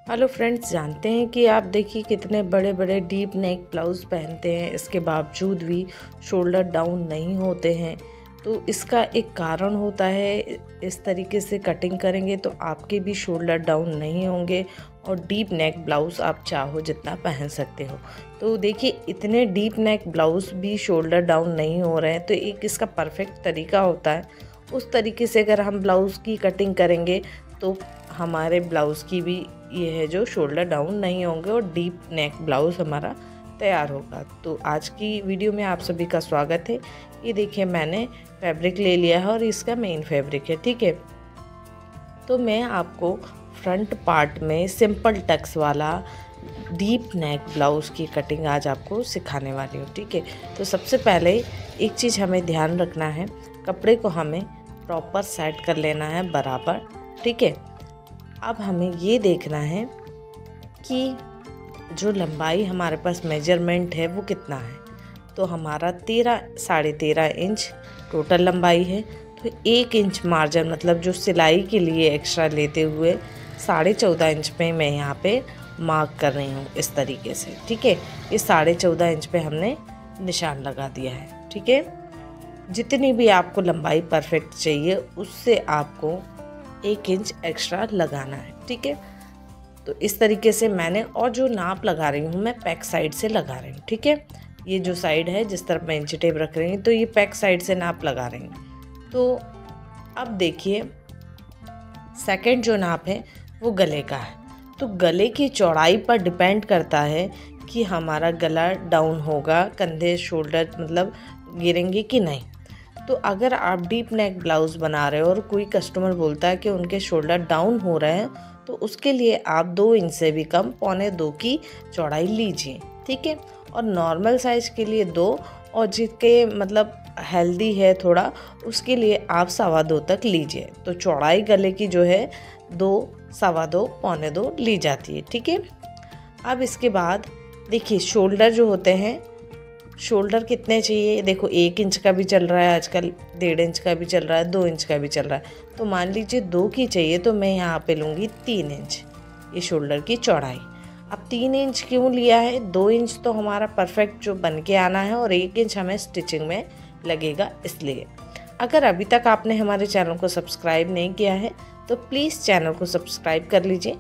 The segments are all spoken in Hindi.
हेलो फ्रेंड्स, जानते हैं कि आप देखिए कितने बड़े बड़े डीप नेक ब्लाउज़ पहनते हैं, इसके बावजूद भी शोल्डर डाउन नहीं होते हैं। तो इसका एक कारण होता है, इस तरीके से कटिंग करेंगे तो आपके भी शोल्डर डाउन नहीं होंगे और डीप नेक ब्लाउज़ आप चाहो जितना पहन सकते हो। तो देखिए इतने डीप नेक ब्लाउज़ भी शोल्डर डाउन नहीं हो रहे हैं, तो एक इसका परफेक्ट तरीका होता है। उस तरीके से अगर हम ब्लाउज़ की कटिंग करेंगे तो हमारे ब्लाउज़ की भी ये है जो शोल्डर डाउन नहीं होंगे और डीप नेक ब्लाउज़ हमारा तैयार होगा। तो आज की वीडियो में आप सभी का स्वागत है। ये देखिए मैंने फैब्रिक ले लिया है और इसका मेन फैब्रिक है, ठीक है। तो मैं आपको फ्रंट पार्ट में सिंपल टक्स वाला डीप नेक ब्लाउज़ की कटिंग आज आपको सिखाने वाली हूँ, ठीक है। तो सबसे पहले एक चीज़ हमें ध्यान रखना है, कपड़े को हमें प्रॉपर सेट कर लेना है बराबर, ठीक है। अब हमें ये देखना है कि जो लंबाई हमारे पास मेजरमेंट है वो कितना है। तो हमारा 13.5 इंच टोटल लंबाई है। तो 1 इंच मार्जिन मतलब जो सिलाई के लिए एक्स्ट्रा लेते हुए 14.5 इंच पे मैं यहाँ पे मार्क कर रही हूँ इस तरीके से, ठीक है। ये 14.5 इंच पे हमने निशान लगा दिया है, ठीक है। जितनी भी आपको लंबाई परफेक्ट चाहिए उससे आपको 1 इंच एक्स्ट्रा लगाना है, ठीक है। तो इस तरीके से मैंने, और जो नाप लगा रही हूँ मैं बैक साइड से लगा रही हूँ, ठीक है। ये जो साइड है जिस तरफ मैं इंची टेप रख रही हूँ तो ये बैक साइड से नाप लगा रही हूँ। तो अब देखिए सेकंड जो नाप है वो गले का है। तो गले की चौड़ाई पर डिपेंड करता है कि हमारा गला डाउन होगा, कंधे शोल्डर मतलब गिरेंगे कि नहीं। तो अगर आप डीप नेक ब्लाउज़ बना रहे हो और कोई कस्टमर बोलता है कि उनके शोल्डर डाउन हो रहे हैं तो उसके लिए आप 2 इंच से भी कम 1.25 की चौड़ाई लीजिए, ठीक है। और नॉर्मल साइज़ के लिए 2, और जिसके मतलब हेल्दी है थोड़ा उसके लिए आप 2.25 तक लीजिए। तो चौड़ाई गले की जो है 2, 2.25, 2.25 ली जाती है, ठीक है। अब इसके बाद देखिए शोल्डर जो होते हैं, शोल्डर कितने चाहिए, देखो 1 इंच का भी चल रहा है आजकल, 1.5 इंच का भी चल रहा है, 2 इंच का भी चल रहा है। तो मान लीजिए 2 की चाहिए तो मैं यहाँ पे लूँगी 3 इंच ये शोल्डर की चौड़ाई। अब 3 इंच क्यों लिया है, 2 इंच तो हमारा परफेक्ट जो बन के आना है और 1 इंच हमें स्टिचिंग में लगेगा, इसलिए। अगर अभी तक आपने हमारे चैनल को सब्सक्राइब नहीं किया है तो प्लीज़ चैनल को सब्सक्राइब कर लीजिए।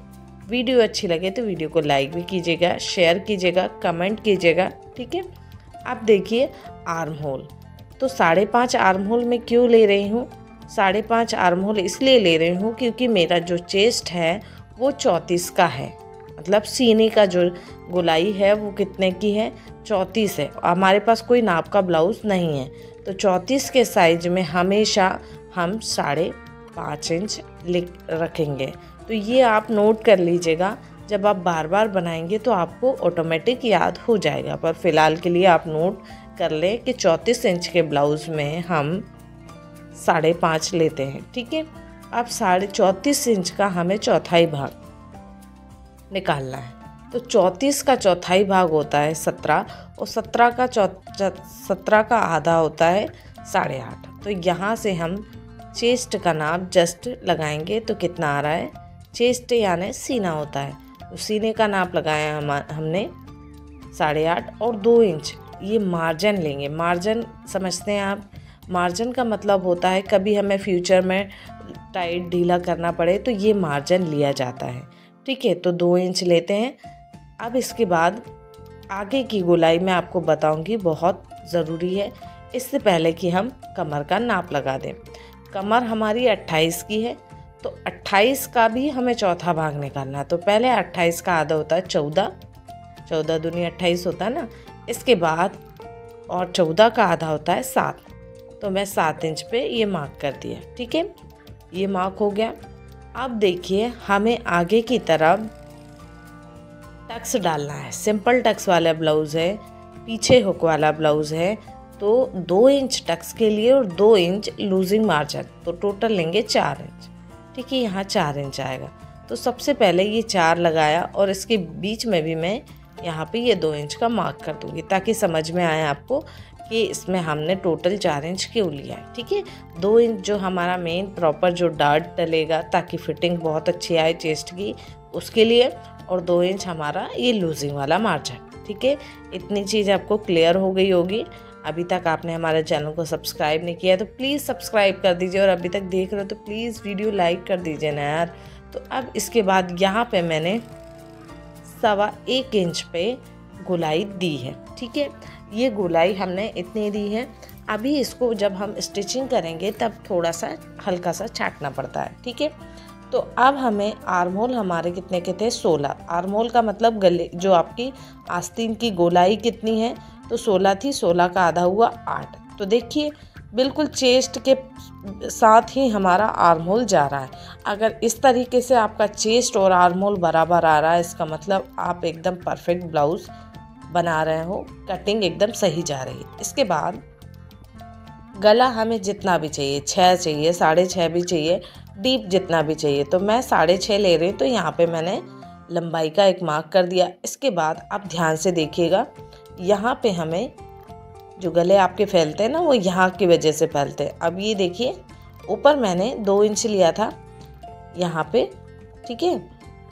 वीडियो अच्छी लगे तो वीडियो को लाइक भी कीजिएगा, शेयर कीजिएगा, कमेंट कीजिएगा, ठीक है। अब देखिए आर्म होल, तो 5.5 आर्म होल में क्यों ले रही हूँ, 5.5 आर्म होल इसलिए ले रही हूँ क्योंकि मेरा जो चेस्ट है वो 34 का है। मतलब सीने का जो गोलाई है वो कितने की है, 34 है। हमारे पास कोई नाप का ब्लाउज़ नहीं है तो 34 के साइज में हमेशा हम 5.5 इंच रखेंगे। तो ये आप नोट कर लीजिएगा, जब आप बार बार बनाएंगे तो आपको ऑटोमेटिक याद हो जाएगा। पर फिलहाल के लिए आप नोट कर लें कि 34 इंच के ब्लाउज़ में हम 5.5 लेते हैं, ठीक है। अब 34.5 इंच का हमें चौथाई भाग निकालना है। तो 34 का चौथाई भाग होता है 17 और 17 का आधा होता है 8.5। तो यहाँ से हम चेस्ट का नाप जस्ट लगाएंगे तो कितना आ रहा है, चेस्ट यानी सीना होता है, तो सीने का नाप लगाया हमने 8.5 और 2 इंच ये मार्जिन लेंगे। मार्जिन समझते हैं आप, मार्जिन का मतलब होता है कभी हमें फ्यूचर में टाइट ढीला करना पड़े तो ये मार्जिन लिया जाता है, ठीक है। तो 2 इंच लेते हैं। अब इसके बाद आगे की गोलाई मैं आपको बताऊंगी, बहुत ज़रूरी है। इससे पहले कि हम कमर का नाप लगा दें, कमर हमारी 28 की है तो 28 का भी हमें चौथा भाग निकालना है। तो पहले 28 का आधा होता है 14, 14 दूनी 28 होता है ना। इसके बाद और 14 का आधा होता है 7, तो मैं 7 इंच पे ये मार्क कर दिया, ठीक है। ये मार्क हो गया। अब देखिए हमें आगे की तरफ टक्स डालना है। सिंपल टक्स वाला ब्लाउज़ है, पीछे हुक वाला ब्लाउज़ है, तो 2 इंच टक्स के लिए और 2 इंच लूजिंग मार्जिन, तो टोटल लेंगे 4 इंच, ठीक है। यहाँ 4 इंच आएगा। तो सबसे पहले ये 4 लगाया और इसके बीच में भी मैं यहाँ पे ये 2 इंच का मार्क कर दूँगी ताकि समझ में आए आपको कि इसमें हमने टोटल 4 इंच क्यों लिया है, ठीक है। 2 इंच जो हमारा मेन प्रॉपर जो डार्ट डलेगा ताकि फिटिंग बहुत अच्छी आए चेस्ट की, उसके लिए, और 2 इंच हमारा ये लूजिंग वाला मार्जिन। ठीक है, इतनी चीज़ आपको क्लियर हो गई होगी। अभी तक आपने हमारे चैनल को सब्सक्राइब नहीं किया तो प्लीज़ सब्सक्राइब कर दीजिए, और अभी तक देख रहे हो तो प्लीज़ वीडियो लाइक कर दीजिए ना यार। तो अब इसके बाद यहाँ पे मैंने 1.25 इंच पे गोलाई दी है। ठीक है, ये गोलाई हमने इतनी दी है। अभी इसको जब हम स्टिचिंग करेंगे तब थोड़ा सा हल्का सा छाटना पड़ता है। ठीक है, तो अब हमें आर्म होल हमारे कितने के थे, 16। आर्म होल का मतलब गले जो आपकी आस्तीन की गोलाई कितनी है, तो 16 थी, 16 का आधा हुआ 8। तो देखिए बिल्कुल चेस्ट के साथ ही हमारा आर्म होल जा रहा है। अगर इस तरीके से आपका चेस्ट और आर्म होल बराबर आ रहा है, इसका मतलब आप एकदम परफेक्ट ब्लाउज बना रहे हो, कटिंग एकदम सही जा रही है। इसके बाद गला हमें जितना भी चाहिए, 6 चाहिए, 6.5 भी चाहिए, डीप जितना भी चाहिए, तो मैं 6.5 ले रही हूँ। तो यहाँ पे मैंने लंबाई का एक मार्क कर दिया। इसके बाद आप ध्यान से देखिएगा, यहाँ पे हमें जो गले आपके फैलते हैं ना, वो यहाँ की वजह से फैलते हैं। अब ये देखिए, ऊपर मैंने 2 इंच लिया था यहाँ पे। ठीक है,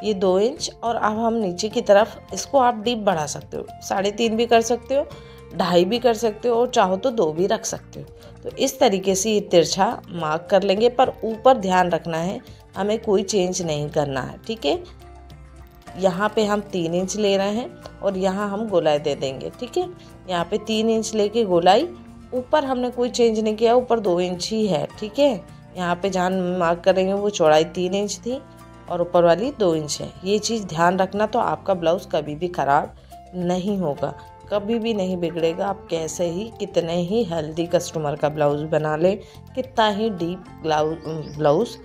ये 2 इंच, और अब हम नीचे की तरफ इसको आप डीप बढ़ा सकते हो, 3.5 भी कर सकते हो, 2.5 भी कर सकते हो, और चाहो तो 2 भी रख सकते हो। तो इस तरीके से ये तिरछा मार्क कर लेंगे, पर ऊपर ध्यान रखना है, हमें कोई चेंज नहीं करना है। ठीक है, यहाँ पे हम 3 इंच ले रहे हैं और यहाँ हम गोलाई दे देंगे। ठीक है, यहाँ पे 3 इंच लेके गोलाई, ऊपर हमने कोई चेंज नहीं किया, ऊपर 2 इंच ही है। ठीक है, यहाँ पे जहाँ मार्क करेंगे वो चौड़ाई 3 इंच थी और ऊपर वाली 2 इंच है। ये चीज़ ध्यान रखना, तो आपका ब्लाउज़ कभी भी ख़राब नहीं होगा, कभी भी नहीं बिगड़ेगा। आप कैसे ही कितने ही हेल्दी कस्टमर का ब्लाउज़ बना लें, कितना ही डीप ब्लाउज़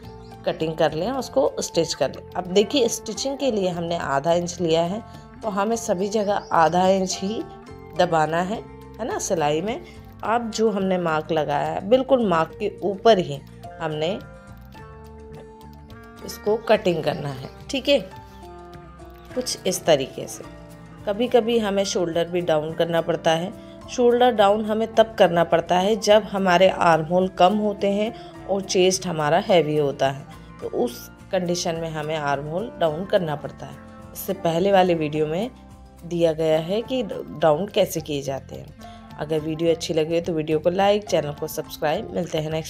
कटिंग कर लें, उसको स्टिच कर लें। अब देखिए, स्टिचिंग के लिए हमने आधा इंच लिया है, तो हमें सभी जगह आधा इंच ही दबाना है ना सिलाई में। अब जो हमने मार्क लगाया है, बिल्कुल मार्क के ऊपर ही हमने इसको कटिंग करना है। ठीक है, कुछ इस तरीके से। कभी कभी हमें शोल्डर भी डाउन करना पड़ता है। शोल्डर डाउन हमें तब करना पड़ता है जब हमारे आर्म होल कम होते हैं और चेस्ट हमारा हैवी होता है, तो उस कंडीशन में हमें आर्म होल डाउन करना पड़ता है। इससे पहले वाले वीडियो में दिया गया है कि डाउन कैसे किए जाते हैं। अगर वीडियो अच्छी लगी हो तो वीडियो को लाइक, चैनल को सब्सक्राइब। मिलते हैं नेक्स्ट